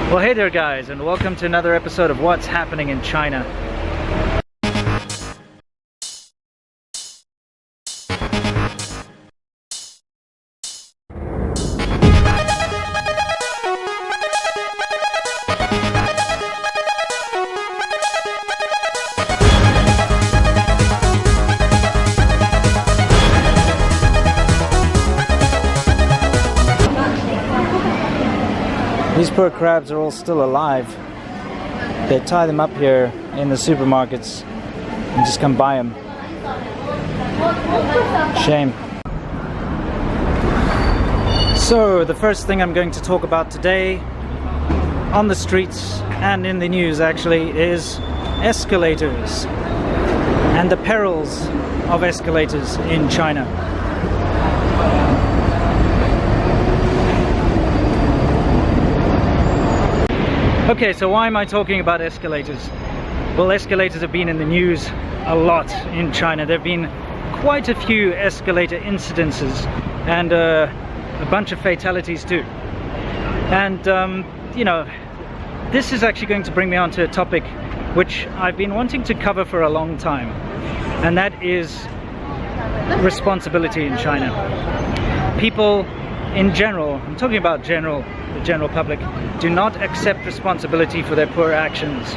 Well, hey there guys, and welcome to another episode of What's Happening in China. These poor crabs are all still alive. They tie them up here in the supermarkets and just come buy them. Shame. So the first thing I'm going to talk about today on the streets and in the news actually is escalators and the perils of escalators in China. Okay, so why am I talking about escalators? Well, escalators have been in the news a lot in China. There have been quite a few escalator incidences and a bunch of fatalities too. And, you know, this is actually going to bring me on to a topic which I've been wanting to cover for a long time. And that is responsibility in China. People in general, I'm talking about the general public, do not accept responsibility for their poor actions.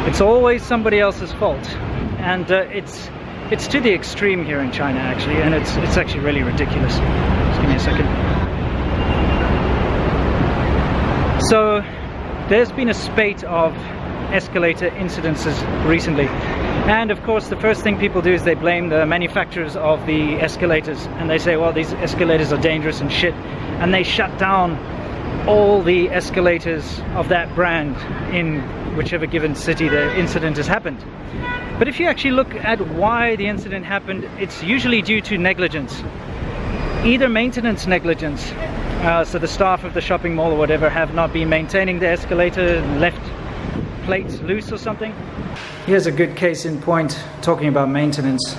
It's always somebody else's fault, and it's to the extreme here in China actually, and it's actually really ridiculous. Just give me a second. So there's been a spate of escalator incidences recently, and of course the first thing people do is they blame the manufacturers of the escalators, and they say, well, these escalators are dangerous and shit, and they shut down all the escalators of that brand in whichever given city the incident has happened. But if you actually look at why the incident happened, it's usually due to negligence. Either maintenance negligence, so the staff of the shopping mall or whatever have not been maintaining the escalator and left plates loose or something. Here's a good case in point talking about maintenance.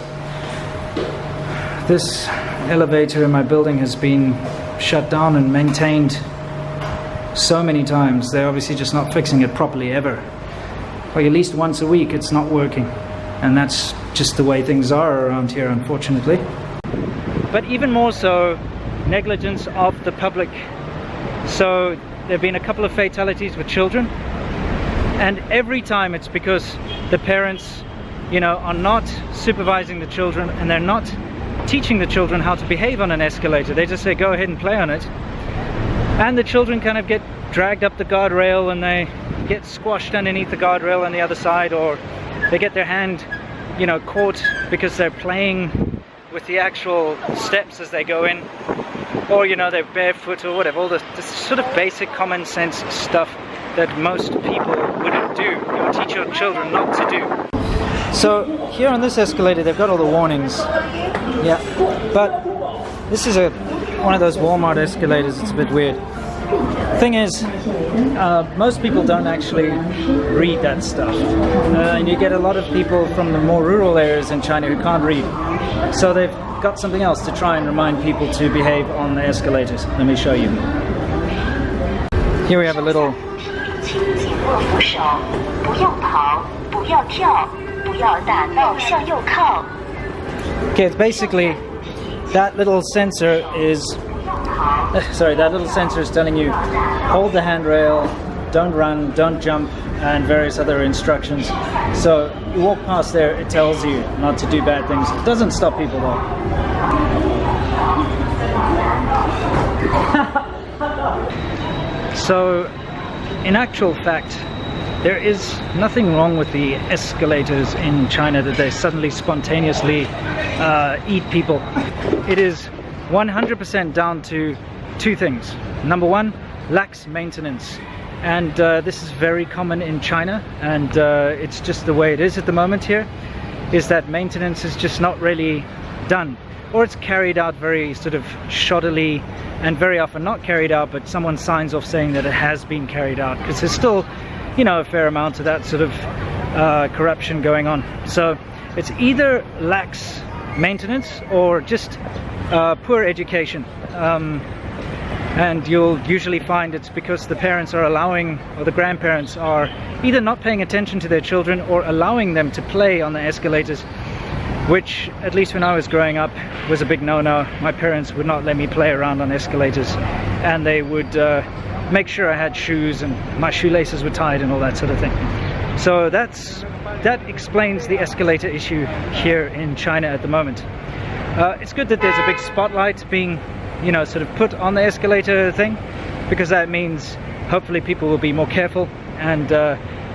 This elevator in my building has been shut down and maintained so many times. They're obviously just not fixing it properly ever. Like at least once a week it's not working, and that's just the way things are around here, unfortunately. But even more so, negligence of the public. So there have been a couple of fatalities with children, and every time it's because the parents, you know, are not supervising the children, and they're not teaching the children how to behave on an escalator. They just say go ahead and play on it, and the children kind of get dragged up the guardrail and they get squashed underneath the guardrail on the other side, or they get their hand, you know, caught because they're playing with the actual steps as they go in, or, you know, they're barefoot or whatever. All this sort of basic common sense stuff that most people wouldn't do, or teach your children not to do. So here on this escalator they've got all the warnings, yeah, but this is one of those Walmart escalators. It's a bit weird. Thing is, most people don't actually read that stuff, and you get a lot of people from the more rural areas in China who can't read, so they've got something else to try and remind people to behave on the escalators. Let me show you. Here we have a little okay, it's basically that little sensor is telling you hold the handrail, don't run, don't jump, and various other instructions. So you walk past there, it tells you not to do bad things. It doesn't stop people though. So in actual fact, there is nothing wrong with the escalators in China that they suddenly spontaneously eat people. It is 100% down to two things. Number one, lax maintenance. And this is very common in China, and it's just the way it is at the moment here, is that maintenance is just not really done. Or it's carried out very sort of shoddily, and very often not carried out, but someone signs off saying that it has been carried out, because there's still, you know, a fair amount of that sort of corruption going on. So it's either lax maintenance or just poor education. And you'll usually find it's because the parents are allowing, or the grandparents are either not paying attention to their children or allowing them to play on the escalators, which, at least when I was growing up, was a big no-no. My parents would not let me play around on escalators, and they would make sure I had shoes and my shoelaces were tied and all that sort of thing. So that explains the escalator issue here in China at the moment. It's good that there's a big spotlight being, you know, sort of put on the escalator thing, because that means hopefully people will be more careful and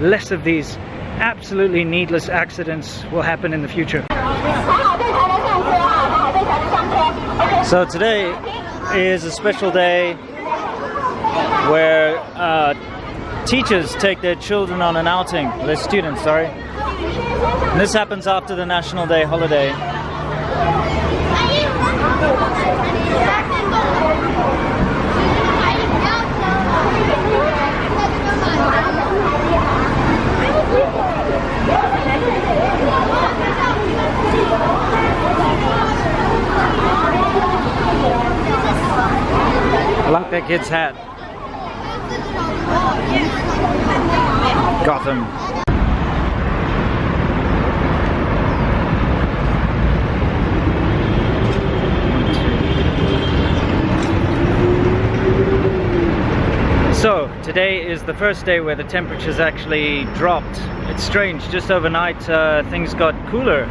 less of these absolutely needless accidents will happen in the future. So today is a special day where teachers take their children on an outing, their students, sorry. And this happens after the National Day holiday. I like that kid's hat. Gotham. So, today is the first day where the temperatures actually dropped. It's strange, just overnight things got cooler.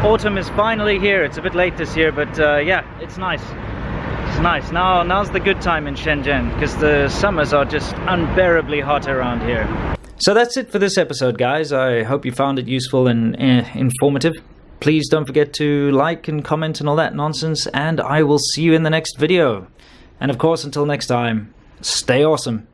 Autumn is finally here. It's a bit late this year, but yeah, it's nice. It's nice. Now's the good time in Shenzhen, because the summers are just unbearably hot around here. So that's it for this episode, guys. I hope you found it useful and informative. Please don't forget to like and comment and all that nonsense, and I will see you in the next video. And of course, until next time, stay awesome.